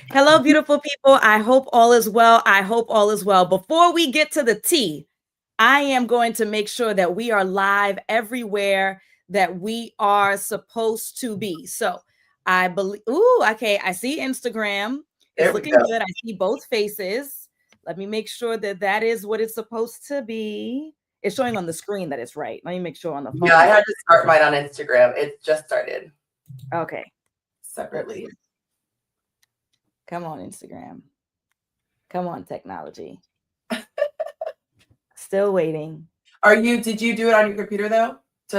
Hello, beautiful people. I hope all is well. I hope all is well. Before we get to the tea, I am going to make sure that we are live everywhere that we are supposed to be. So I believe, okay. I see Instagram. It's There we looking go. good. I see both faces. Let me make sure that that is what it's supposed to be. It's showing on the screen that it's right. Let me make sure on the Yeah, I phone. had to start mine on Instagram. It just started Okay. separately. Come on, Instagram. Come on, technology. Still waiting. Did you do it on your computer though?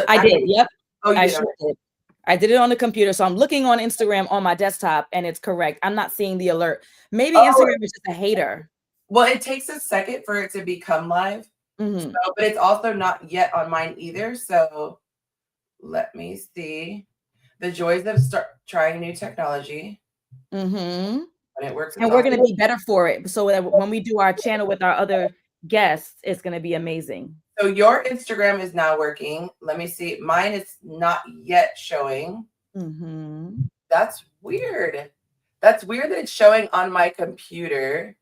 I did. Yep. Oh, you I did. sure Okay. did. I did it on the computer. So I'm looking on Instagram on my desktop and it's correct. I'm not seeing the alert. Maybe Oh, Instagram is just a hater. well, it takes a second for it to become live. Mm-hmm. But it's also not yet on mine either. So let me see. The joys of trying new technology. Mm-hmm. When it works, it's And we're awesome. going to be better for it. So that when we do our channel with our other guests, it's going to be amazing. So your Instagram is now working. Let me see. Mine is not yet showing. Mm-hmm. That's weird. That's weird that it's showing on my computer.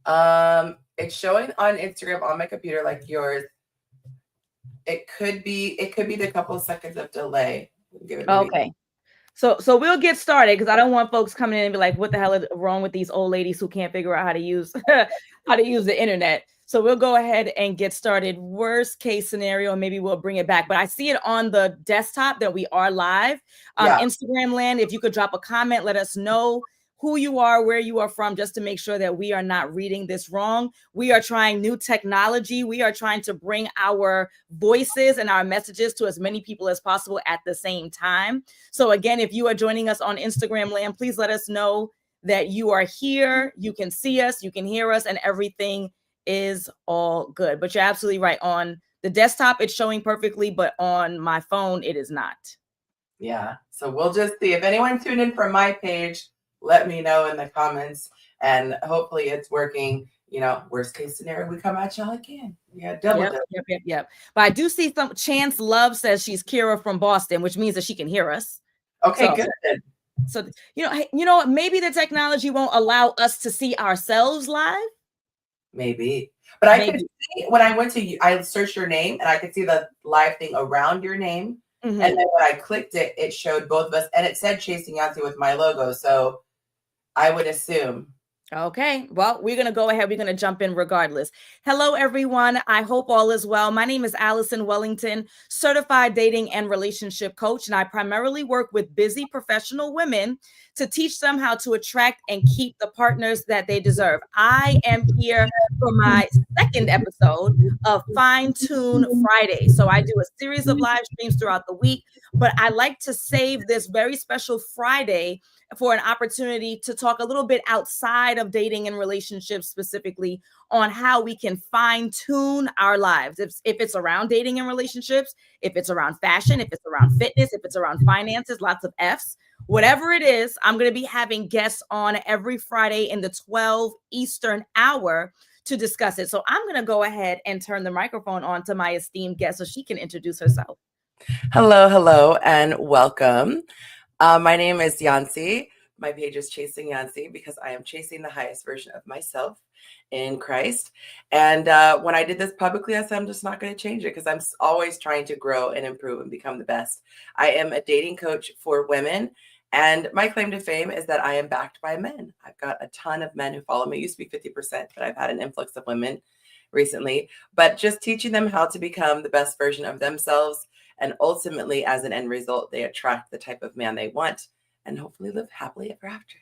It's showing on Instagram on my computer like yours. It could be the couple of seconds of delay. Give it maybe. Okay. So we'll get started because I don't want folks coming in and be like, what the hell is wrong with these old ladies who can't figure out how to use the internet. So we'll go ahead and get started. Worst case scenario, maybe we'll bring it back. But I see it on the desktop that we are live. Yeah. Instagram land, if you could drop a comment, let us know who you are, where you are from, just to make sure that we are not reading this wrong. We are trying new technology. We are trying to bring our voices and our messages to as many people as possible at the same time. So again, if you are joining us on Instagram land, please let us know that you are here. You can see us, you can hear us, and everything is all good. But you're absolutely right. On the desktop, it's showing perfectly, but on my phone, it is not. Yeah. So we'll just see. If anyone tuned in from my page, let me know in the comments. And hopefully it's working. You know, worst case scenario, we come at y'all again. Yeah, double. Yep. But I do see some Chance Love says she's Kira from Boston, which means that she can hear us. Okay, good. So you know, maybe the technology won't allow us to see ourselves live. Maybe. But I could see when I went to I searched your name and I could see the live thing around your name. Mm-hmm. And then when I clicked it, it showed both of us and it said Chasing Yonci with my logo. So I would assume. Okay, well, we're going to go ahead. We're going to jump in regardless. Hello, everyone. I hope all is well. My name is Allison Wellington, certified dating and relationship coach, and I primarily work with busy professional women to teach them how to attract and keep the partners that they deserve. I am here for my second episode of Fine Tune Friday. So I do a series of live streams throughout the week, but I like to save this very special Friday for an opportunity to talk a little bit outside of dating and relationships, specifically on how we can fine tune our lives. If it's around dating and relationships, if it's around fashion, if it's around fitness, if it's around finances, lots of F's, whatever it is, I'm going to be having guests on every Friday in the 12 Eastern hour to discuss it. So I'm going to go ahead and turn the microphone on to my esteemed guest so she can introduce herself. Hello, and welcome. My name is Yonci. My page is Chasing Yonci because I am chasing the highest version of myself in Christ. And when I did this publicly, I said, I'm just not going to change it because I'm always trying to grow and improve and become the best. I am a dating coach for women. And my claim to fame is that I am backed by men. I've got a ton of men who follow me. It used to be 50%, but I've had an influx of women recently. But just teaching them how to become the best version of themselves. And ultimately, as an end result, they attract the type of man they want and hopefully live happily ever after.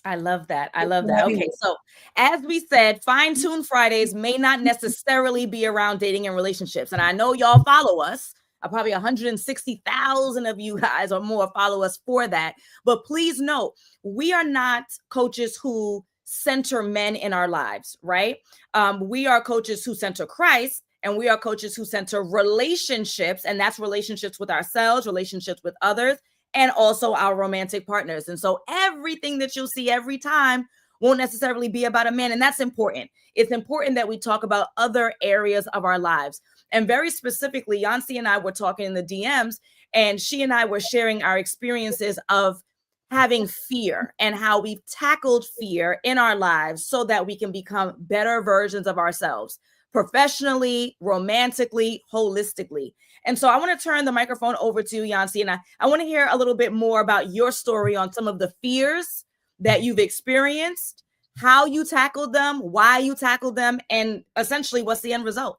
I love that. Okay, so as we said, Fine Tune Fridays may not necessarily be around dating and relationships. And I know y'all follow us. Probably 160,000 of you guys or more follow us for that. But please note, we are not coaches who center men in our lives, right? We are coaches who center Christ. And we are coaches who center relationships, and that's relationships with ourselves, relationships with others, and also our romantic partners. And so everything that you'll see every time won't necessarily be about a man. And that's important. It's important that we talk about other areas of our lives. And very specifically, Yonci and I were talking in the DMs, and she and I were sharing our experiences of having fear and how we've tackled fear in our lives so that we can become better versions of ourselves, professionally, romantically, holistically. And so I want to turn the microphone over to Yonci, and I want to hear a little bit more about your story on some of the fears that you've experienced, how you tackled them, why you tackled them, and essentially what's the end result.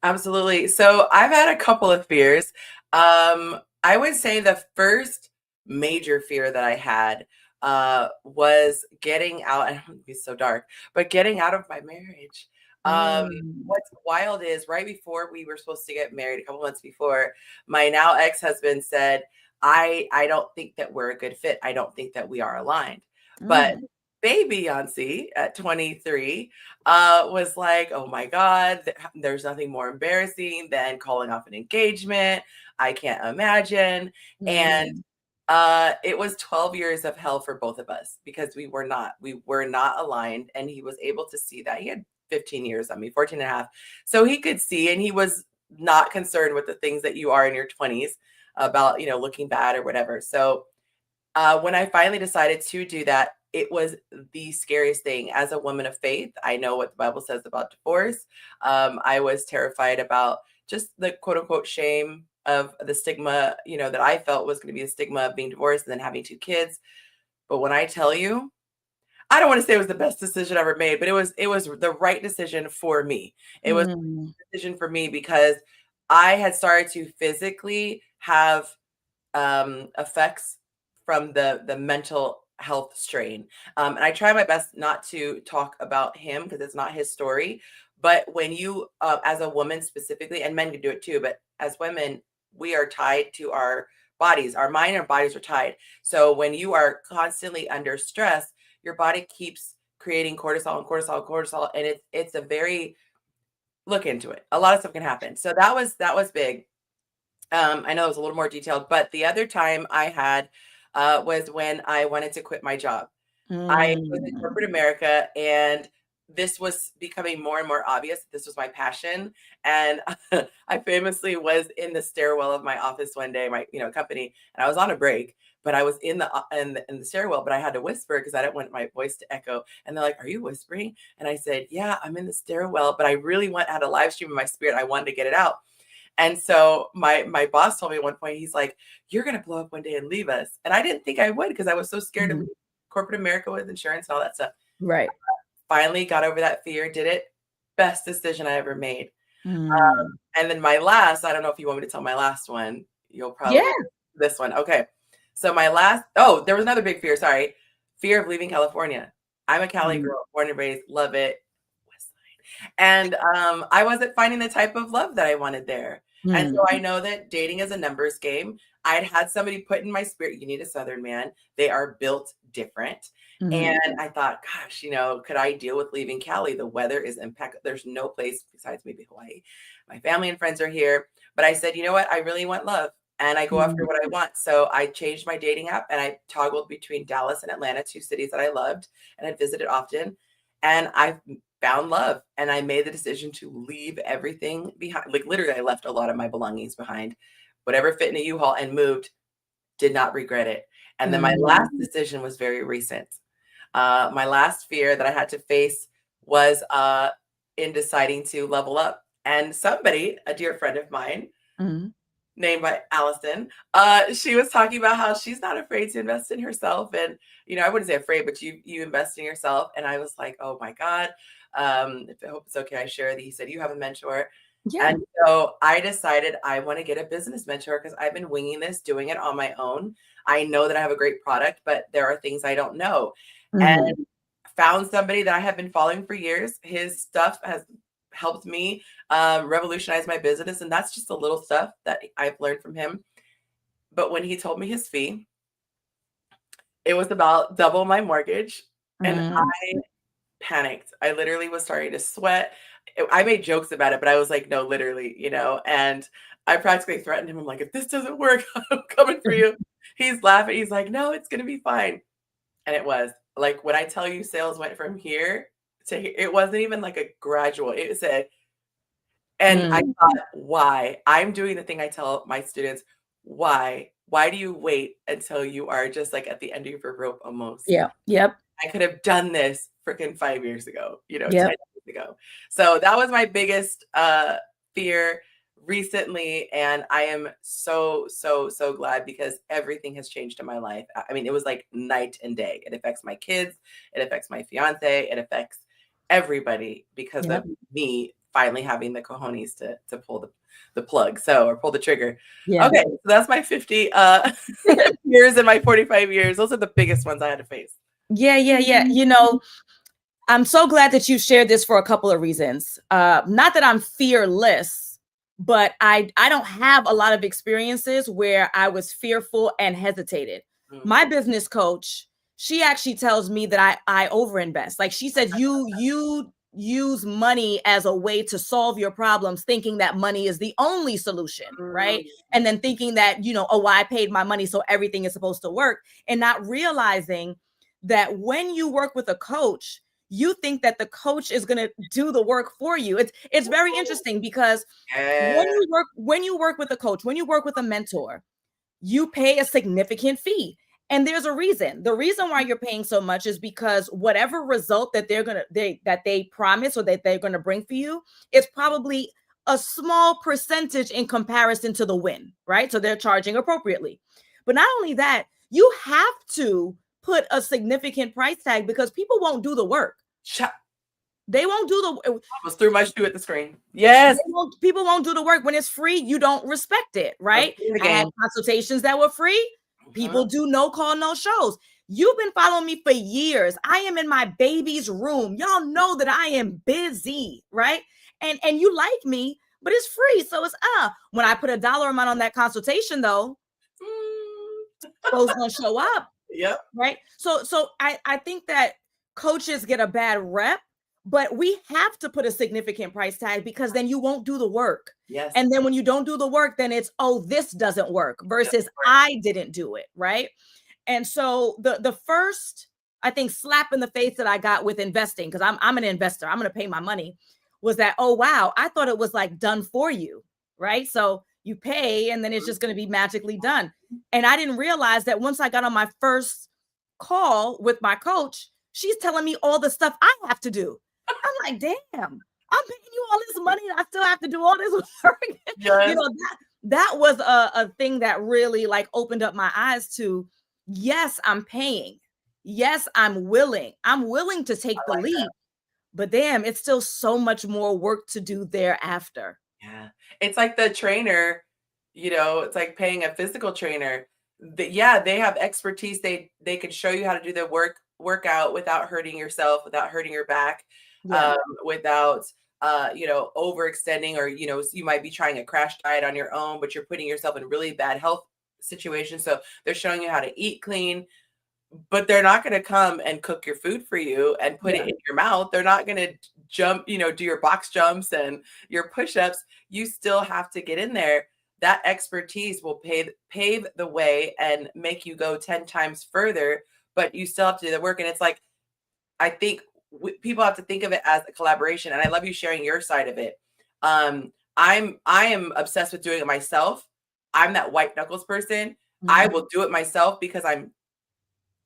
Absolutely. So I've had a couple of fears. I would say the first major fear that I had was getting out. I don't want to be so dark, but getting out of my marriage. Um, Mm, what's wild is right before we were supposed to get married, a couple months before, my now ex-husband said, I don't think that we're a good fit. I don't think that we are aligned. But mm, baby Yancy at 23 was like, oh my God, there's nothing more embarrassing than calling off an engagement. I can't imagine. And mm, it was 12 years of hell for both of us because we were not aligned. And he was able to see that. He had 15 years on me, 14 and a half. So he could see, and he was not concerned with the things that you are in your 20s about, looking bad or whatever. So when I finally decided to do that, it was the scariest thing. As a woman of faith, I know what the Bible says about divorce. I was terrified about just the quote unquote shame of the stigma, that I felt was going to be the stigma of being divorced and then having two kids. But when I tell you, I don't want to say it was the best decision I ever made, but it was the right decision for me. It was mm, a decision for me because I had started to physically have effects from the mental health strain. And I try my best not to talk about him because it's not his story. But when you, as a woman specifically, and men can do it too, but as women, we are tied to our bodies. Our mind and our bodies are tied. So when you are constantly under stress, your body keeps creating cortisol and cortisol and cortisol, and it's a very look into it. A lot of stuff can happen. So that was big. I know it was a little more detailed, but the other time I had was when I wanted to quit my job. I was in mm, corporate America, and this was becoming more and more obvious. This was my passion, and I famously was in the stairwell of my office one day, my company, and I was on a break, but I was in the stairwell, but I had to whisper because I didn't want my voice to echo. And they're like, "Are you whispering?" And I said, "Yeah, I'm in the stairwell, but I really had a live stream in my spirit. I wanted to get it out." And so my boss told me at one point, he's like, "You're gonna blow up one day and leave us." And I didn't think I would because I was so scared to mm. leave corporate America with insurance and all that stuff. Right. Finally got over that fear, did it. Best decision I ever made. Mm. And then my last, I don't know if you want me to tell my last one. You'll Yeah. probably this one. Okay. So there was another big fear. Sorry. Fear of leaving California. I'm a Cali Mm, girl, born and raised, love it. And I wasn't finding the type of love that I wanted there. And so mm, I know that dating is a numbers game. I'd had somebody put in my spirit, you need a Southern man. They are built different. mm, And I thought, gosh, could I deal with leaving Cali? The weather is impeccable. There's no place besides maybe Hawaii. My family and friends are here. But I said, you know what? I really want love. And I go after mm, what I want. So I changed my dating app and I toggled between Dallas and Atlanta, two cities that I loved and had visited often. And I found love, and I made the decision to leave everything behind. Like literally, I left a lot of my belongings behind, whatever fit in a U-Haul, and moved. Did not regret it. And then my mm, last decision was very recent. My last fear that I had to face was in deciding to level up. And somebody, a dear friend of mine, mm, named by Allison. She was talking about how she's not afraid to invest in herself. And, I wouldn't say afraid, but you invest in yourself. And I was like, oh my God. I hope it's okay. I share that he said, you have a mentor. yeah. And so I decided I want to get a business mentor because I've been winging this, doing it on my own. I know that I have a great product, but there are things I don't know. Mm, And found somebody that I have been following for years. His stuff has helped me revolutionize my business. And that's just a little stuff that I've learned from him. But when he told me his fee, it was about double my mortgage. And mm, panicked. I literally was starting to sweat. I made jokes about it, but I was like, no, literally, and I practically threatened him. I'm like, if this doesn't work, I'm coming for you. He's laughing. He's like, no, it's going to be fine. And it was like, when I tell you sales went from here to here, it wasn't even like a gradual, it said, and I mm, thought, why? I'm doing the thing I tell my students, why? why do you wait until you are just like at the end of your rope almost? Yeah. Yep. I could have done this freaking 5 years ago, 10 Yep. years ago. So that was my biggest fear recently. And I am so, so, so glad because everything has changed in my life. I mean, it was like night and day. It affects my kids, it affects my fiance, it affects everybody because Yep. of me finally having the cojones to pull the plug. So, or pull the trigger. Yeah. Okay, so that's my 50 years and my 45 years. Those are the biggest ones I had to face. Yeah. Yeah. Yeah. I'm so glad that you shared this for a couple of reasons. Not that I'm fearless, but I don't have a lot of experiences where I was fearful and hesitated. My business coach, she actually tells me that I overinvest. Like she says, you use money as a way to solve your problems, thinking that money is the only solution, right? And then thinking that, oh, well, I paid my money, so everything is supposed to work, and not realizing that when you work with a coach, you think that the coach is going to do the work for you. It's very interesting because when you work with a coach, when you work with a mentor, you pay a significant fee. And there's a reason. The reason why you're paying so much is because whatever result that they promise or that they're going to bring for you is probably a small percentage in comparison to the win, right? So they're charging appropriately. But not only that, you have to put a significant price tag because people won't do the work. They won't do the. I was threw my shoe at the screen. Yes. People won't do the work. When it's free, you don't respect it, right? I had consultations that were free. People do no call, no shows. You've been following me for years. I am in my baby's room. Y'all know that I am busy, right? And you like me, but it's free. So it's when I put a dollar amount on that consultation, though, folks gonna show up. Yep. Right. So I think that coaches get a bad rep, but we have to put a significant price tag because then you won't do the work. Yes. And then when you don't do the work, then it's, oh, this doesn't work versus I didn't do it. Right. And so the first, I think, slap in the face that I got with investing, because I'm an investor, I'm going to pay my money, was that, oh, wow, I thought it was like done for you. Right. So you pay and then it's just going to be magically done. And I didn't realize that once I got on my first call with my coach, she's telling me all the stuff I have to do. I'm like, damn, I'm paying you all this money and I still have to do all this work. Yes. That was a thing that really like opened up my eyes to, yes, I'm paying. Yes, I'm willing. I'm willing to take the leap. But damn, it's still so much more work to do thereafter. Yeah. It's like the trainer, it's like paying a physical trainer. They have expertise. They can show you how to do the workout without hurting yourself, without hurting your back, without overextending, or you might be trying a crash diet on your own, but you're putting yourself in really bad health situations. So they're showing you how to eat clean, but they're not going to come and cook your food for you and put it in your mouth. They're not going to jump, do your box jumps and your push-ups. You still have to get in there. That expertise will pave the way and make you go 10 times further, but you still have to do the work. And it's like, I think people have to think of it as a collaboration. And I love you sharing your side of it. I am obsessed with doing it myself. I'm that white knuckles person. Mm-hmm. I will do it myself because I'm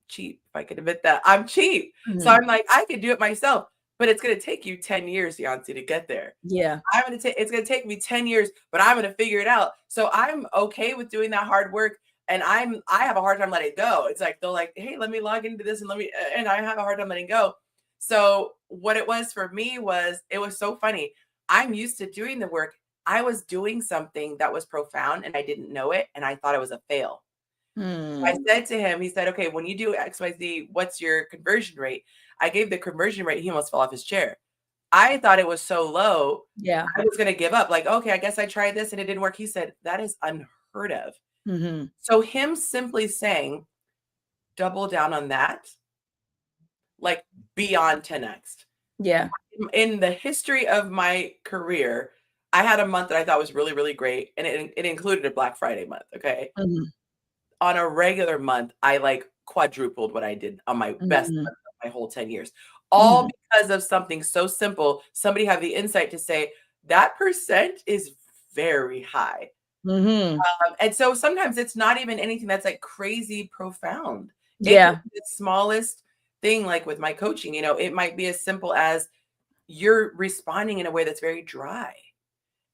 cheap. If I could admit that, I'm cheap. Mm-hmm. So I'm like, I could do it myself, but it's going to take you 10 years, Yonci, to get there. Yeah. It's going to take me 10 years, but I'm going to figure it out. So I'm okay with doing that hard work. And I have a hard time letting it go. It's like, they're like, hey, let me log into this and I have a hard time letting go. So what it was for me was, it was so funny. I'm used to doing the work. I was doing something that was profound and I didn't know it. And I thought it was a fail. I said to him, he said, okay, when you do XYZ, what's your conversion rate? I gave the conversion rate. He almost fell off his chair. I thought it was so low. Yeah. I was going to give up. Like, okay, I guess I tried this and it didn't work. He said, that is unheard of. Mm-hmm. So him simply saying, double down on that, like beyond 10x. Yeah. In the history of my career, I had a month that I thought was really, really great. And it included a Black Friday month. Okay. Mm-hmm. On a regular month, I like quadrupled what I did on my best month of my whole 10 years. All because of something so simple. Somebody had the insight to say, that percent is very high. Mm-hmm. And so sometimes it's not even anything that's like crazy profound. It could Yeah. be the smallest thing, like with my coaching, it might be as simple as you're responding in a way that's very dry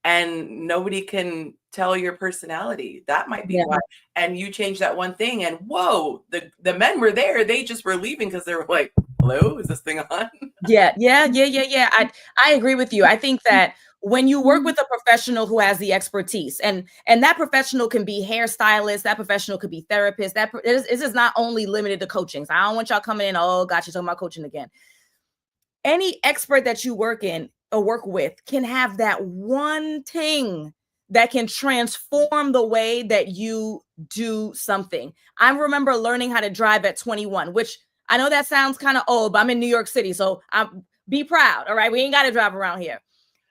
and nobody can tell your personality. That might be Yeah. why. And you change that one thing, and whoa, the men were there. They just were leaving because they were like, hello, is this thing on? Yeah. I agree with you. I think that when you work with a professional who has the expertise, and that professional can be hairstylist, that professional could be therapist, this is not only limited to coaching. So I don't want y'all coming in, oh, gotcha, talking about coaching again. Any expert that you work in or work with can have that one thing that can transform the way that you do something. I remember learning how to drive at 21, which I know that sounds kind of old, but I'm in New York City, so be proud. All right, we ain't got to drive around here.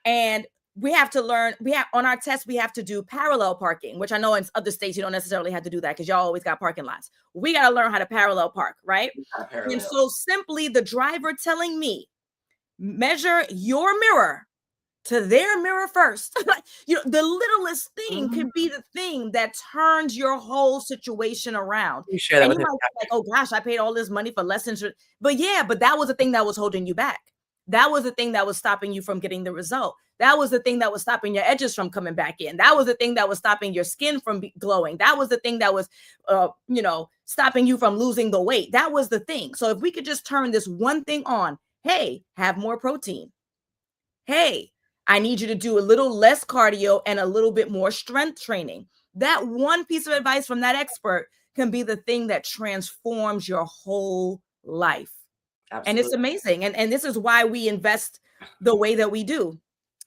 And we have to learn, we have on our test, we have to do parallel parking, which I know in other states you don't necessarily have to do that because y'all always got parking lots. We got to learn how to parallel park, right? And Parallel. so simply the driver telling me, measure your mirror to their mirror first. The littlest thing Mhm. could be the thing that turns your whole situation around. You share that And with you him. might be like, oh gosh, I paid all this money for lessons. But yeah, but that was the thing that was holding you back. That was the thing that was stopping you from getting the result. That was the thing that was stopping your edges from coming back in. That was the thing that was stopping your skin from glowing. That was the thing that was, stopping you from losing the weight. That was the thing. So if we could just turn this one thing on, hey, have more protein. Hey, I need you to do a little less cardio and a little bit more strength training. That one piece of advice from that expert can be the thing that transforms your whole life. And it's Absolutely. amazing. And this is why we invest the way that we do.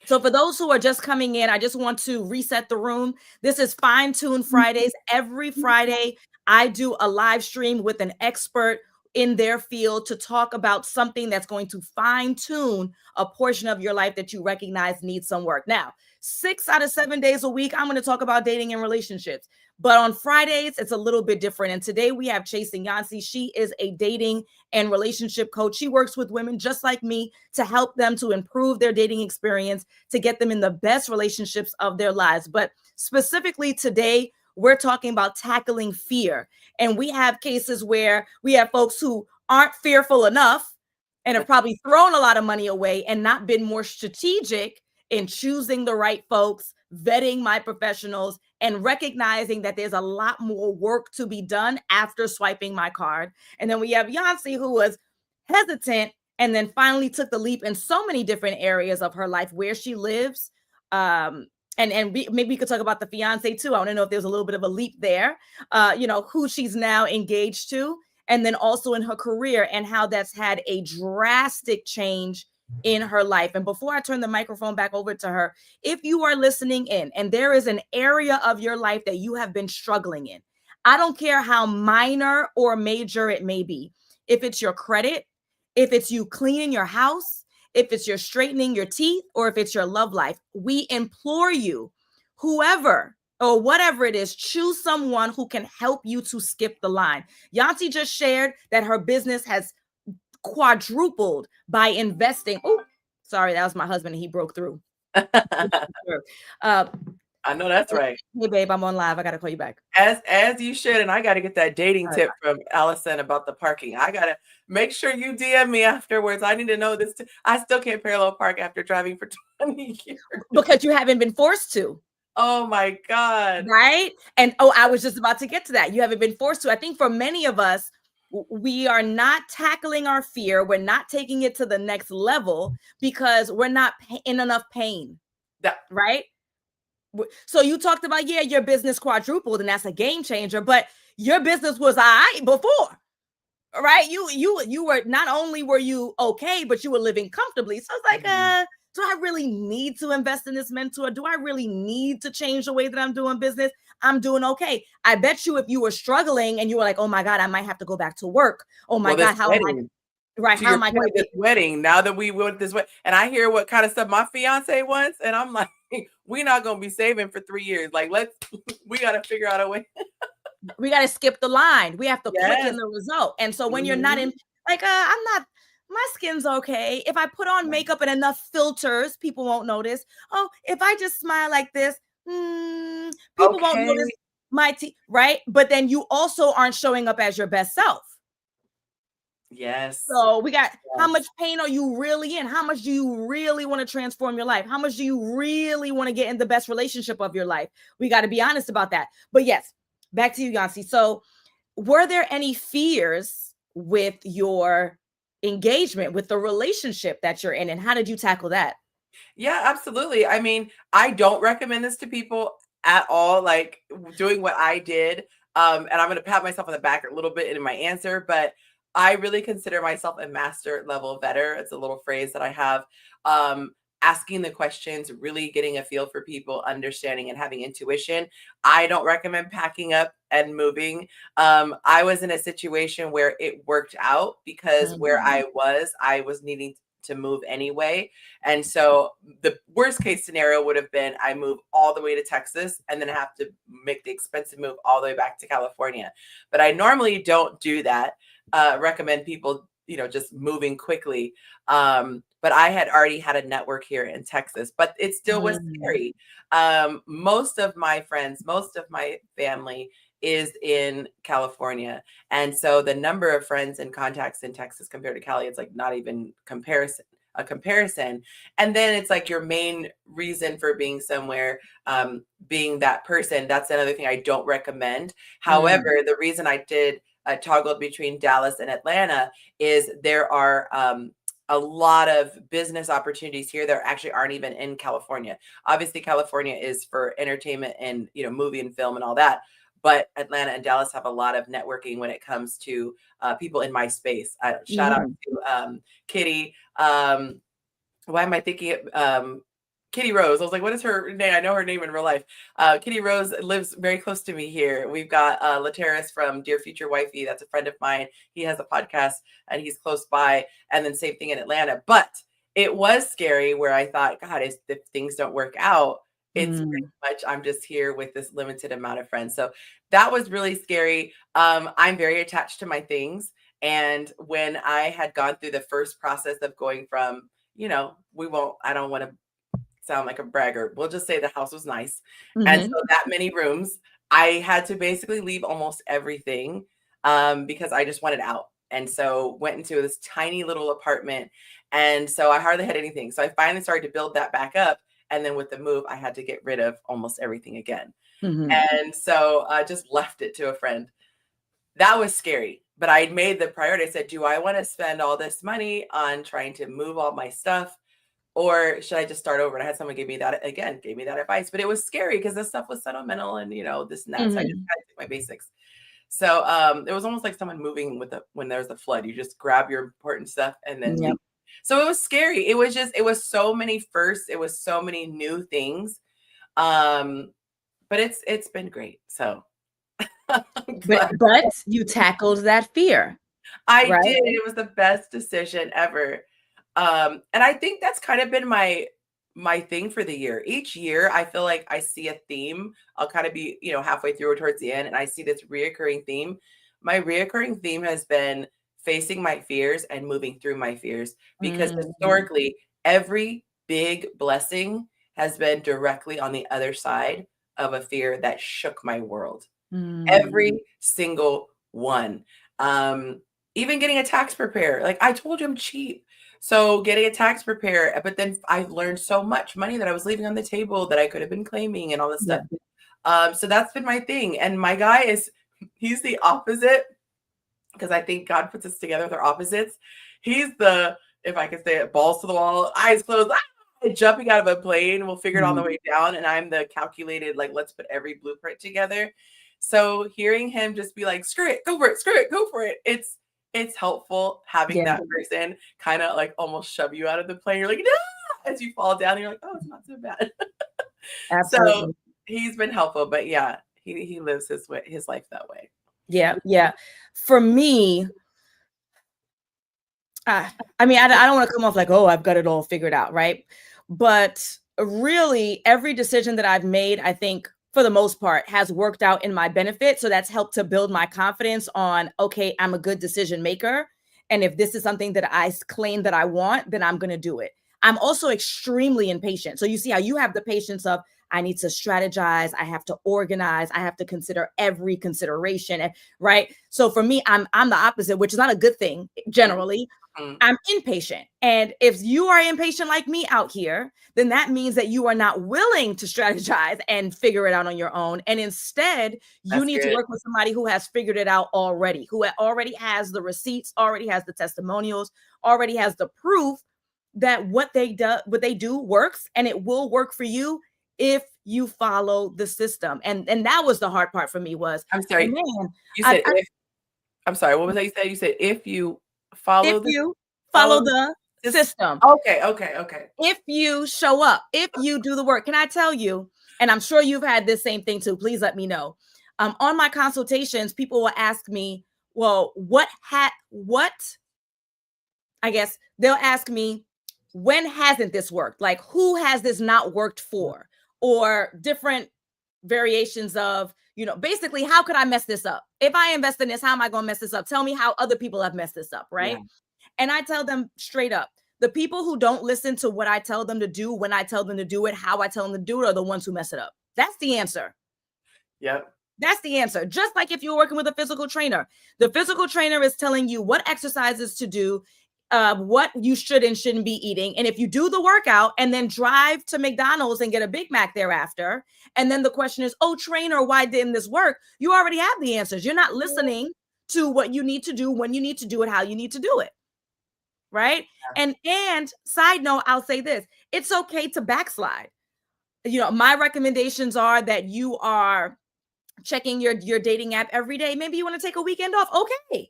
So for those who are just coming in, I just want to reset the room. This is Fine Tune Fridays. Every Friday, I do a live stream with an expert in their field to talk about something that's going to fine tune a portion of your life that you recognize needs some work. Now, 6 out of 7 days a week, I'm going to talk about dating and relationships. But on Fridays, it's a little bit different. And today we have Chasing Yonci. She is a dating and relationship coach. She works with women just like me to help them to improve their dating experience, to get them in the best relationships of their lives. But specifically today, we're talking about tackling fear. And we have cases where we have folks who aren't fearful enough and have probably thrown a lot of money away and not been more strategic in choosing the right folks, vetting my professionals, and recognizing that there's a lot more work to be done after swiping my card. And then we have Yonci, who was hesitant and then finally took the leap in so many different areas of her life, where she lives. Maybe we could talk about the fiance too. I want to know if there's a little bit of a leap there, who she's now engaged to, and then also in her career and how that's had a drastic change in her life. And before I turn the microphone back over to her, if you are listening in and there is an area of your life that you have been struggling in, I don't care how minor or major it may be. If it's your credit, if it's you cleaning your house, if it's your straightening your teeth, or if it's your love life, we implore you, whoever or whatever it is, choose someone who can help you to skip the line. Yonci just shared that her business has quadrupled by investing. Oh, sorry, that was my husband and he broke through. uh, I know that's right. Hey, babe, I'm on live. I got to call you back. As you should, and I got to get that dating tip from Allison about the parking. I got to make sure you DM me afterwards. I need to know this. I still can't parallel park after driving for 20 years. Because you haven't been forced to. Oh my God. Right? And I was just about to get to that. You haven't been forced to. I think for many of us, we are not tackling our fear. We're not taking it to the next level because we're not in enough pain. Right? So you talked about, your business quadrupled and that's a game changer, but your business was all right before, right? You were, not only were you okay, but you were living comfortably. So it's like, do I really need to invest in this mentor? Do I really need to change the way that I'm doing business? I'm doing okay. I bet you if you were struggling and you were like, oh my God, I might have to go back to work. Oh my God, how am I? Right. To how your am I point, this wedding, now that we went this way, and I hear what kind of stuff my fiance wants, and I'm like, we're not going to be saving for 3 years. Like, we got to figure out a way. We got to skip the line. We have to click in the result. And so when you're not in, like, my skin's okay. If I put on makeup and enough filters, people won't notice. Oh, if I just smile like this, People won't Okay. notice my teeth, right? But then you also aren't showing up as your best self. Yes. So we got, how much Yes. pain are you really in? How much do you really want to transform your life? How much do you really want to get in the best relationship of your life? We got to be honest about that. But yes, back to you, Yonci. So were there any fears with your engagement, with the relationship that you're in, and how did you tackle that? Yeah, absolutely. I mean, I don't recommend this to people at all, like doing what I did. And I'm going to pat myself on the back a little bit in my answer, but I really consider myself a master level vetter. It's a little phrase that I have. Um, Asking the questions, really getting a feel for people, understanding and having intuition. I don't recommend packing up and moving. I was in a situation where it worked out because where I was needing to move anyway. And so the worst case scenario would have been I move all the way to Texas and then have to make the expensive move all the way back to California. But I normally don't do that. Recommend people, just moving quickly. But I had already had a network here in Texas, but it still was Mm, scary. Most of my friends, most of my family is in California. And so the number of friends and contacts in Texas compared to Cali, it's like not even a comparison. And then it's like your main reason for being somewhere, being that person. That's another thing I don't recommend. mm, However, the reason I did toggled between Dallas and Atlanta is there are a lot of business opportunities here that actually aren't even in California. Obviously, California is for entertainment and movie and film and all that. But Atlanta and Dallas have a lot of networking when it comes to people in my space. Shout out mhm, to Kitty. Why am I thinking Kitty Rose? I was like, what is her name? I know her name in real life. Kitty Rose lives very close to me here. We've got Lateris from Dear Future Wifey. That's a friend of mine. He has a podcast and he's close by. And then same thing in Atlanta. But it was scary where I thought, God, if things don't work out, it's pretty mm, much I'm just here with this limited amount of friends. So that was really scary. I'm very attached to my things. And when I had gone through the first process of going from, I don't want to sound like a bragger. We'll just say the house was nice. And so mhm, that many rooms, I had to basically leave almost everything because I just wanted out. And so went into this tiny little apartment. And so I hardly had anything. So I finally started to build that back up. And then with the move, I had to get rid of almost everything again. mhm, And so I just left it to a friend. That was scary. But I made the priority. I said, do I want to spend all this money on trying to move all my stuff? Or should I just start over? And I had someone give me that advice, but it was scary because this stuff was sentimental and this and that. So I just mhm. had to take my basics. So it was almost like someone moving when there's a flood. You just grab your important stuff and then Yep. leave. So it was scary. It was so many firsts. It was so many new things. Um, but it's been great. So I'm glad But you tackled that fear, I right? did. It was the best decision ever. And I think that's kind of been my thing for the year. Each year, I feel like I see a theme. I'll kind of be, halfway through or towards the end, and I see this reoccurring theme. My reoccurring theme has been facing my fears and moving through my fears because Mhm, historically, every big blessing has been directly on the other side of a fear that shook my world. mm, Every single one. Um, Even getting a tax preparer. Like I told you I'm cheap. So getting a tax preparer, but then I learned so much money that I was leaving on the table that I could have been claiming and all this yeah. stuff. So that's been my thing. And my guy he's the opposite because I think God puts us together with our opposites. He's if I could say it, balls to the wall, eyes closed, jumping out of a plane. We'll figure it on the Mhm, way down. And I'm the calculated, like, let's put every blueprint together. So hearing him just be like, screw it, go for it, screw it, go for it. It's helpful having yeah, that person kind of like almost shove you out of the plane. You're like, no, as you fall down, you're like, oh, it's not so bad. So absolutely. he's been helpful, but yeah, he lives his life that way. Yeah, yeah. For me, I mean, I don't want to come off like, oh, I've got it all figured out, right? But really, every decision that I've made, I think for the most part, has worked out in my benefit. So that's helped to build my confidence on, okay, I'm a good decision maker. And if this is something that I claim that I want, then I'm going to do it. I'm also extremely impatient. So you see how you have the patience of, I need to strategize. I have to organize. I have to consider every consideration. Right. So for me, I'm the opposite, which is not a good thing generally. Mm-hmm. I'm impatient. And if you are impatient like me out here, then that means that you are not willing to strategize and figure it out on your own. And instead, you need to work with somebody who has figured it out already, who already has the receipts, already has the testimonials, already has the proof that what they do works, and it will work for you if you follow the system. And that was the hard part for me was, I'm sorry. man, You said if. I'm sorry. What was that you said? You said if you follow the system. Okay. If you show up, if you do the work. Can I tell you, and I'm sure you've had this same thing too, please let me know. On my consultations, people will ask me, well, I guess they'll ask me, when hasn't this worked? Like, who has this not worked for? Or different variations of, basically, how could I mess this up? If I invest in this, how am I going to mess this up? Tell me how other people have messed this up, right? Yeah. And I tell them straight up, the people who don't listen to what I tell them to do, when I tell them to do it, how I tell them to do it, are the ones who mess it up. That's the answer. Yep. That's the answer. Just like if you're working with a physical trainer, the physical trainer is telling you what exercises to do, what you should and shouldn't be eating. And if you do the workout and then drive to McDonald's and get a Big Mac thereafter, and then the question is, oh, trainer, why didn't this work? You already have the answers. You're not listening to what you need to do, when you need to do it, how you need to do it. Right. Yeah. And side note, I'll say this, it's okay to backslide. My recommendations are that you are checking your dating app every day. Maybe you want to take a weekend off. Okay.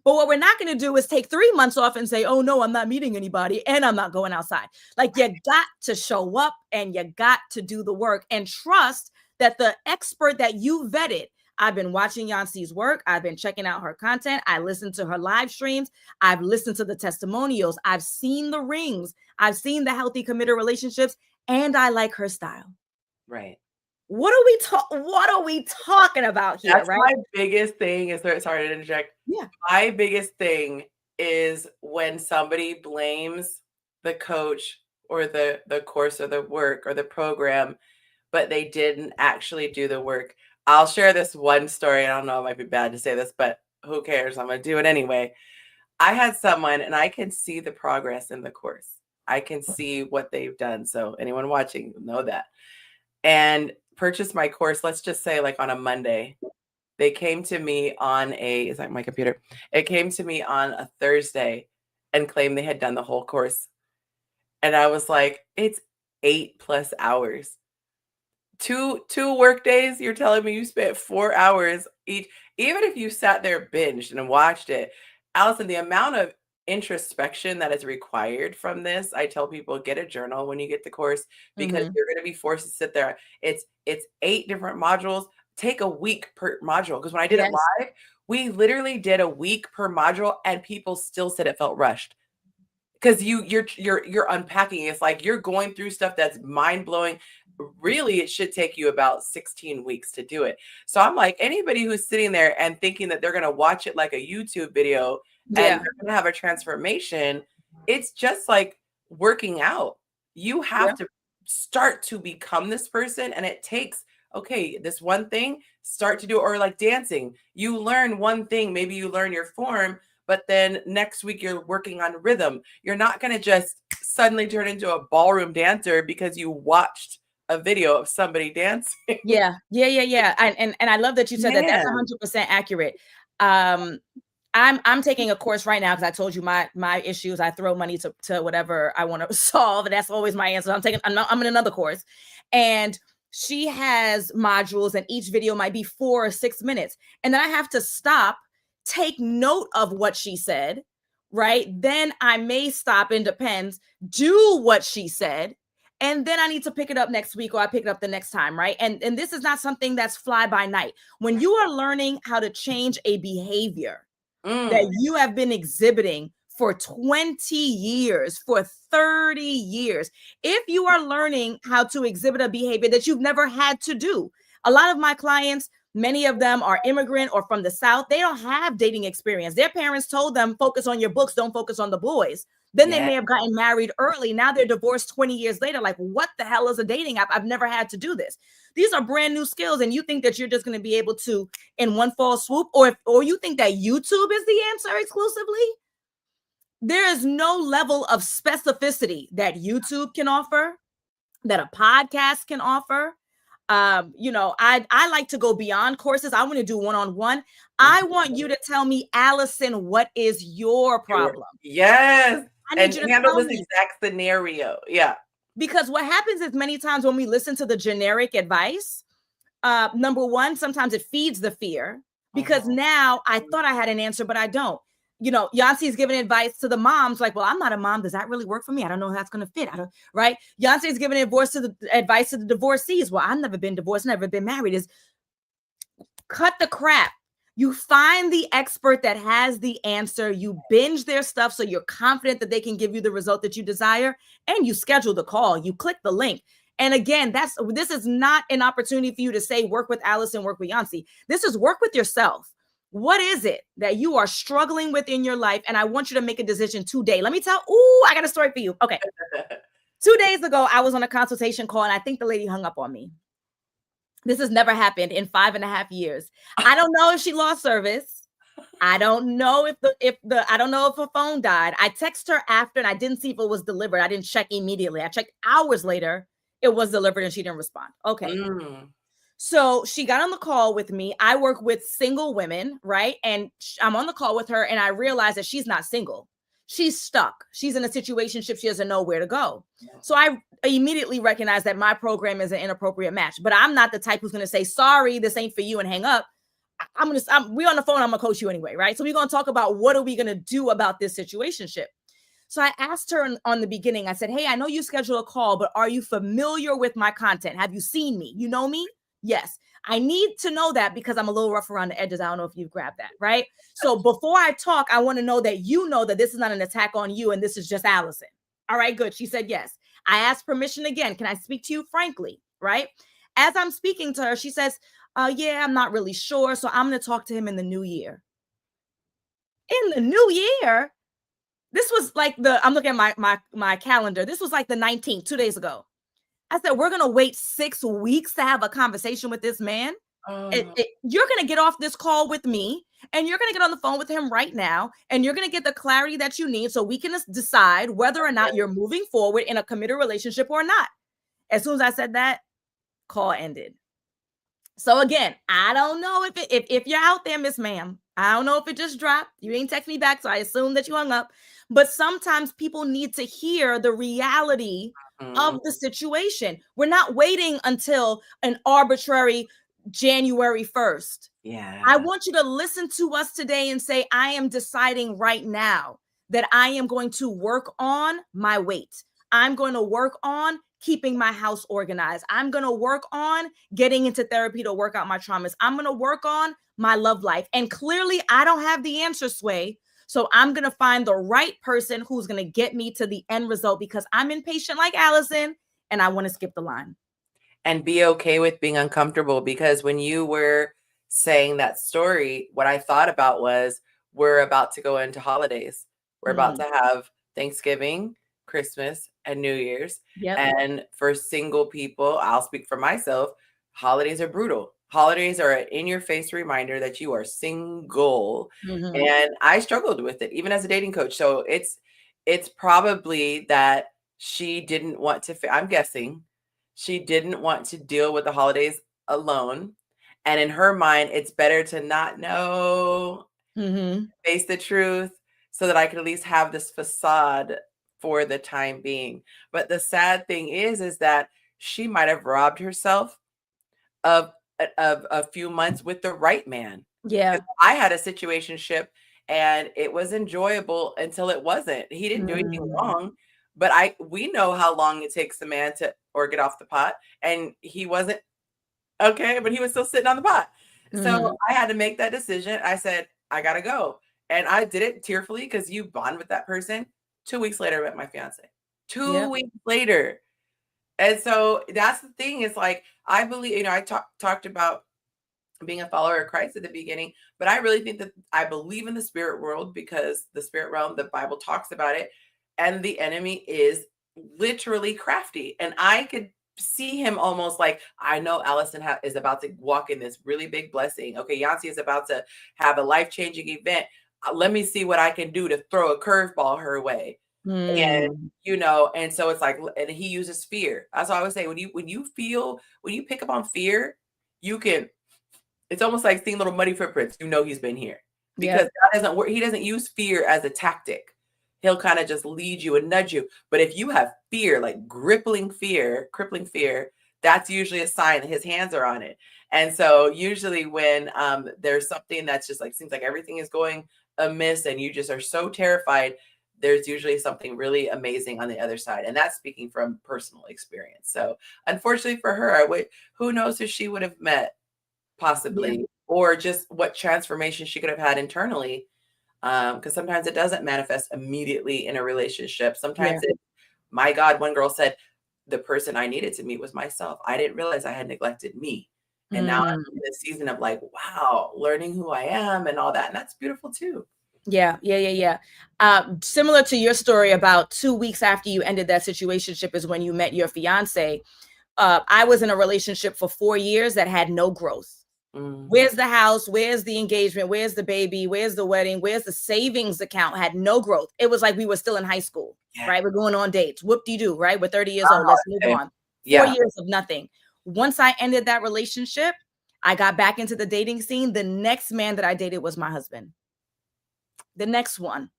But what we're not going to do is take 3 months off and say, oh, no, I'm not meeting anybody and I'm not going outside. Like, you got to show up and you got to do the work and trust that the expert that you vetted. I've been watching Yonci's work. I've been checking out her content. I listened to her live streams. I've listened to the testimonials. I've seen the rings. I've seen the healthy, committed relationships, and I like her style. Right. What are we talking about here? That's right? My biggest thing is, sorry to interject. Yeah. My biggest thing is when somebody blames the coach or the course or the work or the program, but they didn't actually do the work. I'll share this one story. I don't know, it might be bad to say this, but who cares? I'm going to do it anyway. I had someone, and I can see the progress in the course. I can see what they've done. So anyone watching know that. And purchased my course, let's just say like on a Monday. They came to me on is that my computer? It came to me on a Thursday and claimed they had done the whole course. And I was like, it's 8+ hours. Two work days, you're telling me you spent 4 hours each. Even if you sat there binged and watched it, Allison, the amount of introspection that is required from this, I tell people, get a journal when you get the course, because you're going to be forced to sit there. It's 8 different modules. Take a week per module, because when I did it live, we literally did a week per module and people still said it felt rushed. Because you're unpacking. It's like you're going through stuff that's mind-blowing. Really, it should take you about 16 weeks to do it. So I'm like, anybody who's sitting there and thinking that they're going to watch it like a YouTube video and they're going to have a transformation, it's just like working out. You have to start to become this person, and it takes, okay, this one thing, start to do it. Or like dancing, you learn one thing, maybe you learn your form, but then next week you're working on rhythm. You're not going to just suddenly turn into a ballroom dancer because you watched a video of somebody dancing. Yeah. And I love that you said that. That's 100% accurate. I'm taking a course right now because I told you my issues. I throw money to whatever I want to solve, and that's always my answer. I'm in another course, and she has modules, and each video might be 4 or 6 minutes, and then I have to stop, take note of what she said, right? Then I may stop, and depends, do what she said. And then I need to pick it up next week, or I pick it up the next time, right? And this is not something that's fly by night. When you are learning how to change a behavior that you have been exhibiting for 20 years, for 30 years, if you are learning how to exhibit a behavior that you've never had to do, a lot of my clients, Many of them are immigrant or from the South. They don't have dating experience. Their parents told them, focus on your books, don't focus on the boys. Then they may have gotten married early. Now they're divorced 20 years later. Like, what the hell is a dating app? I've never had to do this. These are brand new skills. And you think that you're just going to be able to, in one fall swoop, or you think that YouTube is the answer exclusively? There is no level of specificity that YouTube can offer, that a podcast can offer. I like to go beyond courses. I want to do one-on-one. I want you to tell me, Allison, what is your problem? Yes. I need you to handle tell this me. exact scenario. Yeah. Because what happens is many times when we listen to the generic advice, number one, sometimes it feeds the fear, because now I thought I had an answer, but I don't. Yonci's giving advice to the moms, like, well, I'm not a mom. Does that really work for me? I don't know how that's going to fit. Right? Yonci's giving advice to the divorcees. Well, I've never been divorced, never been married. Is cut the crap. You find the expert that has the answer. You binge their stuff so you're confident that they can give you the result that you desire, and you schedule the call. You click the link. And again, this is not an opportunity for you to say, work with Allison, work with Yonci. This is work with yourself. What is it that you are struggling with in your life? And I want you to make a decision today. Let me I got a story for you. Okay. 2 days ago, I was on a consultation call, and I think the lady hung up on me. This has never happened in 5.5 years. I don't know if she lost service. I don't know I don't know if her phone died. I texted her after, and I didn't see if it was delivered. I didn't check immediately. I checked hours later. It was delivered, and she didn't respond. Okay. So she got on the call with me. I work with single women, right? And I'm on the call with her, and I realized that she's not single. She's stuck. She's in a situationship. She doesn't know where to go. So I immediately recognized that my program is an inappropriate match. But I'm not the type who's going to say, sorry, this ain't for you, and hang up. We're on the phone. I'm going to coach you anyway, right? So we're going to talk about what are we going to do about this situationship. So I asked her on the beginning, I said, hey, I know you scheduled a call, but are you familiar with my content? Have you seen me? You know me? Yes. I need to know that because I'm a little rough around the edges. I don't know if you've grabbed that, right? So before I talk, I want to know that you know that this is not an attack on you and this is just Allison. All right, good. She said yes. I asked permission again. Can I speak to you frankly, right? As I'm speaking to her, she says, yeah, I'm not really sure. So I'm going to talk to him in the new year. In the new year? This was like I'm looking at my calendar. This was like the 19th, 2 days ago. I said, we're going to wait 6 weeks to have a conversation with this man. You're going to get off this call with me, and you're going to get on the phone with him right now, and you're going to get the clarity that you need so we can decide whether or not you're moving forward in a committed relationship or not. As soon as I said that, call ended. So again, I don't know if you're out there, Miss Ma'am. I don't know if it just dropped. You ain't text me back, so I assume that you hung up. But sometimes people need to hear the reality of the situation. We're not waiting until an arbitrary January 1st. Yeah. I want you to listen to us today and say, I am deciding right now that I am going to work on my weight. I'm going to work on keeping my house organized. I'm going to work on getting into therapy to work out my traumas. I'm going to work on my love life. And clearly, I don't have the answer, Sway. So I'm going to find the right person who's going to get me to the end result because I'm impatient like Allison and I want to skip the line. And be okay with being uncomfortable, because when you were saying that story, what I thought about was we're about to go into holidays. We're about to have Thanksgiving, Christmas, and New Year's. Yep. And for single people, I'll speak for myself, holidays are brutal. Holidays are an in-your-face reminder that you are single. And I struggled with it, even as a dating coach. So it's probably that she didn't want to, I'm guessing, she didn't want to deal with the holidays alone. And in her mind, it's better to not know, face the truth, so that I could at least have this facade for the time being. But the sad thing is that she might have robbed herself of a few months with the right man. Yeah. I had a situationship and it was enjoyable until it wasn't. He didn't do anything wrong, but we know how long it takes a man to get off the pot, and he wasn't okay, but he was still sitting on the pot. So I had to make that decision. I said, I gotta go. And I did it tearfully because you bond with that person. 2 weeks later, I met my fiance. 2 weeks later. And so that's the thing. It's like, I believe, I talked about being a follower of Christ at the beginning. But I really think that I believe in the spirit world, because the spirit realm, the Bible talks about it, and the enemy is literally crafty. And I could see him almost like, I know Allison is about to walk in this really big blessing. Okay, Yonci is about to have a life-changing event. Let me see what I can do to throw a curveball her way. And and so it's like, and he uses fear. That's why I would say, when you pick up on fear, you can, it's almost like seeing little muddy footprints. He's been here, because God doesn't work. He doesn't use fear as a tactic. He'll kind of just lead you and nudge you. But if you have fear, like crippling fear, that's usually a sign that his hands are on it. And so usually when there's something that's just like, seems like everything is going amiss and you just are so terrified, there's usually something really amazing on the other side. And that's speaking from personal experience. So unfortunately for her, who knows who she would have met, possibly, or just what transformation she could have had internally. Because sometimes it doesn't manifest immediately in a relationship. Sometimes my God, one girl said, the person I needed to meet was myself. I didn't realize I had neglected me. And now I'm in a season of like, wow, learning who I am and all that. And that's beautiful too. Yeah. Similar to your story, about 2 weeks after you ended that situationship is when you met your fiance. I was in a relationship for 4 years that had no growth. Where's the house? Where's the engagement? Where's the baby? Where's the wedding? Where's the savings account? Had no growth. It was like we were still in high school, right? We're going on dates. Whoop-de-doo, right? We're 30 years old. Let's move on. 4 years of nothing. Once I ended that relationship, I got back into the dating scene. The next man that I dated was my husband. The next one.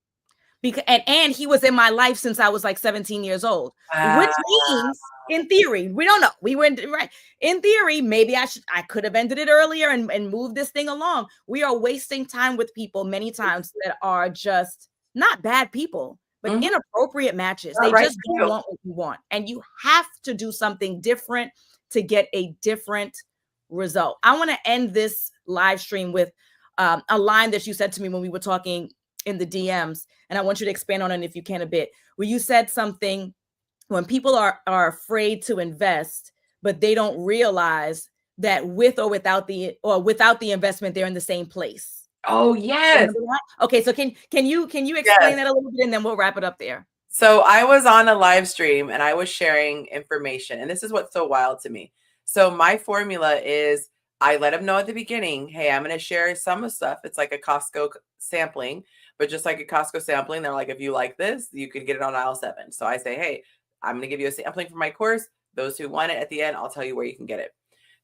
Because and he was in my life since I was like 17 years old, which means, in theory, we don't know. We were in theory, maybe I could have ended it earlier and moved this thing along. We are wasting time with people many times that are just not bad people, but inappropriate matches. They just don't want what you want, and you have to do something different to get a different result. I want to end this live stream with a line that you said to me when we were talking in the DMs, and I want you to expand on it if you can a bit, where you said something, when people are afraid to invest, but they don't realize that with or without the investment, they're in the same place. Oh, yes. Okay, so can you explain that a little bit, and then we'll wrap it up there. So I was on a live stream and I was sharing information, and this is what's so wild to me. So my formula is, I let them know at the beginning, hey, I'm going to share some of stuff. It's like a Costco sampling, but just like a Costco sampling, they're like, if you like this, you could get it on aisle 7. So I say, hey, I'm going to give you a sampling for my course. Those who want it at the end, I'll tell you where you can get it.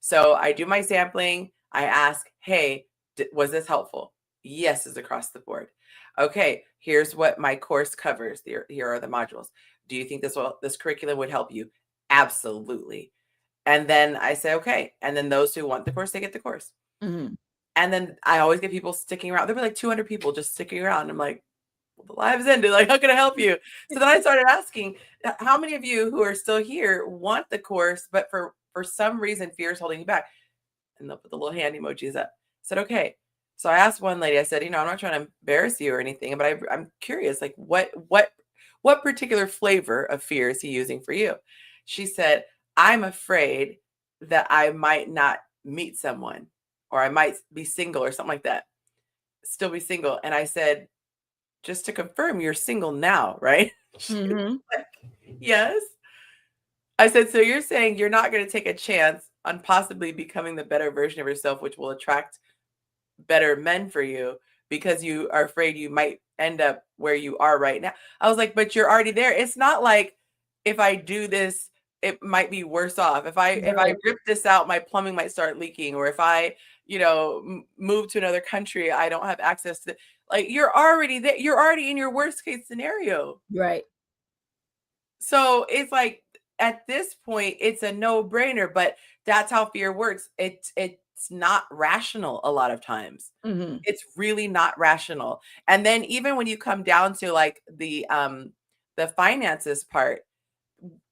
So I do my sampling. I ask, hey, was this helpful? Yes, is across the board. Okay, here's what my course covers. Here are the modules. Do you think this curriculum would help you? Absolutely. And then I say, okay. And then those who want the course, they get the course. And then I always get people sticking around. There were like 200 people just sticking around. I'm like, well, the live's ended. Like, how can I help you? So then I started asking, how many of you who are still here want the course, but for some reason, fear is holding you back? And they'll put the little hand emojis up. I said, okay. So I asked one lady, I said, I'm not trying to embarrass you or anything, but I'm curious, like what particular flavor of fear is he using for you? She said, I'm afraid that I might not meet someone, or I might be single or something like that, still be single. And I said, just to confirm, you're single now, right? Like, yes. I said, so you're saying you're not going to take a chance on possibly becoming the better version of yourself, which will attract better men for you, because you are afraid you might end up where you are right now. I was like, but you're already there. It's not like if I do this, it might be worse off. If I rip this out, my plumbing might start leaking, or if I, move to another country, I don't have access to, like, you're already there. You're already in your worst case scenario. Right. So it's like, at this point, it's a no-brainer, but that's how fear works. It's not rational a lot of times. It's really not rational. And then even when you come down to like the finances part,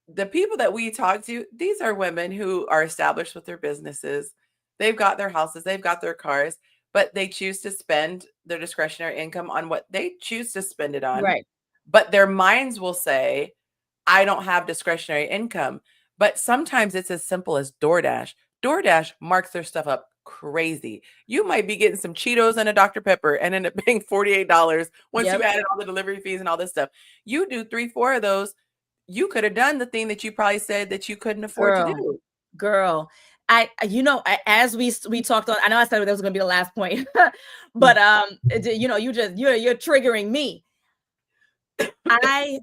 the people that we talk to, these are women who are established with their businesses. They've got their houses, they've got their cars, but they choose to spend their discretionary income on what they choose to spend it on. Right. But their minds will say, I don't have discretionary income. But sometimes it's as simple as DoorDash. DoorDash marks their stuff up crazy. You might be getting some Cheetos and a Dr. Pepper and end up paying $48 once you Yep. added all the delivery fees and all this stuff. You do 3-4 of those, you could have done the thing that you probably said that you couldn't afford to do. Girl, as we talked on, I know I said that was going to be the last point, but you're triggering me.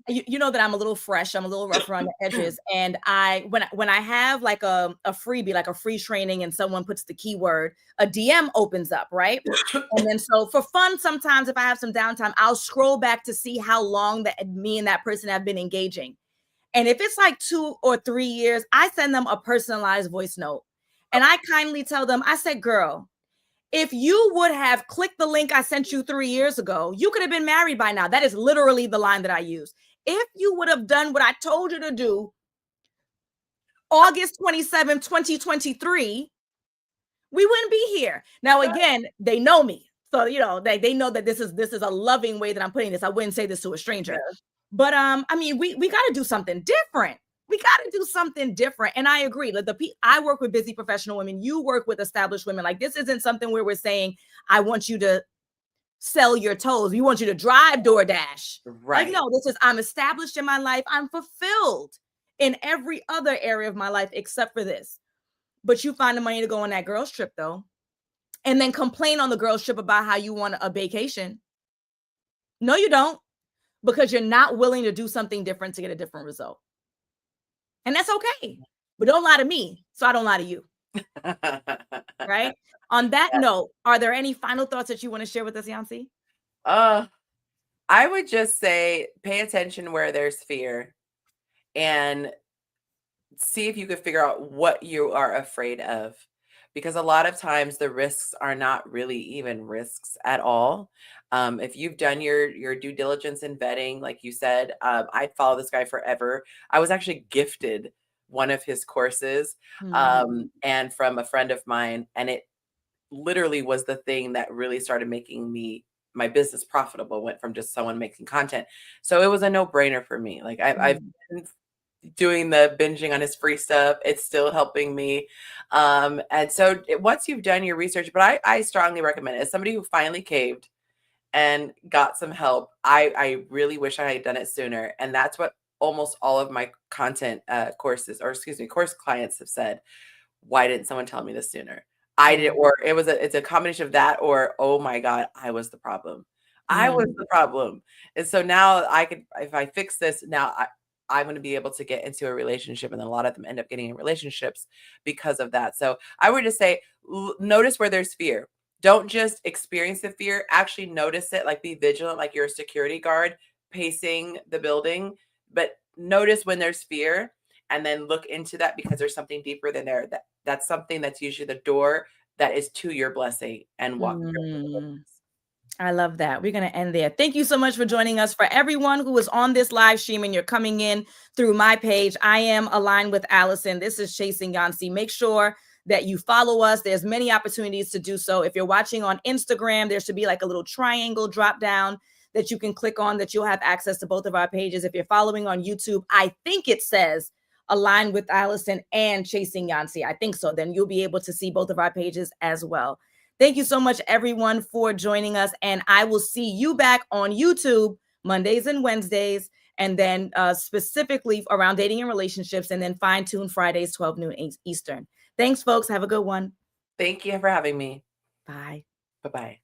You know that I'm a little fresh, I'm a little rough around the edges, and when I have like a freebie, like a free training, and someone puts the keyword, a DM opens up, right? And then so for fun, sometimes if I have some downtime, I'll scroll back to see how long that me and that person have been engaging. And if it's like 2 or 3 years, I send them a personalized voice note. And I kindly tell them, I said, girl, if you would have clicked the link I sent you 3 years ago, you could have been married by now. That is literally the line that I use. If you would have done what I told you to do August 27, 2023, we wouldn't be here. Now, again, they know me. So, they know that this is a loving way that I'm putting this. I wouldn't say this to a stranger. Yeah. But I mean, we got to do something different. We got to do something different. And I agree. Like I work with busy professional women. You work with established women. Like this isn't something where we're saying, I want you to sell your toes. We want you to drive DoorDash. Right. Like, no, this is, I'm established in my life. I'm fulfilled in every other area of my life except for this. But you find the money to go on that girls trip though. And then complain on the girls trip about how you want a vacation. No, you don't. Because you're not willing to do something different to get a different result. And that's okay. But don't lie to me, so I don't lie to you. Right? On that note, are there any final thoughts that you want to share with us, Yonci? I would just say pay attention where there's fear and see if you could figure out what you are afraid of. Because a lot of times the risks are not really even risks at all. If you've done your due diligence and vetting, like you said, I'd follow this guy forever. I was actually gifted one of his courses and from a friend of mine, and it literally was the thing that really started making my business profitable. Went from just someone making content, so it was a no-brainer for me. Like I've been doing the binging on his free stuff. It's still helping me. And so once you've done your research, but I strongly recommend it. As somebody who finally caved and got some help, I really wish I had done it sooner. And that's what almost all of my content course clients have said. Why didn't someone tell me this sooner? I did, or it's a combination of that, or, oh my God, I was the problem. I was the problem. And so now if I fix this, now I'm going to be able to get into a relationship. And then a lot of them end up getting in relationships because of that. So I would just say, notice where there's fear. Don't just experience the fear, actually notice it, like be vigilant, like you're a security guard pacing the building, but notice when there's fear and then look into that because there's something deeper than there. That's something that's usually the door that is to your blessing and walk through. I love that. We're going to end there. Thank you so much for joining us. For everyone who is on this live stream and you're coming in through my page, I am aligned with Allison. This is Chasing Yonci. Make sure that you follow us. There's many opportunities to do so. If you're watching on Instagram, there should be like a little triangle drop down that you can click on that you'll have access to both of our pages. If you're following on YouTube, I think it says Aligned with Allison and Chasing Yonci. I think so. Then you'll be able to see both of our pages as well. Thank you so much, everyone, for joining us. And I will see you back on YouTube Mondays and Wednesdays, and then specifically around dating and relationships, and then Fine Tune Fridays, 12 noon Eastern. Thanks, folks. Have a good one. Thank you for having me. Bye. Bye-bye.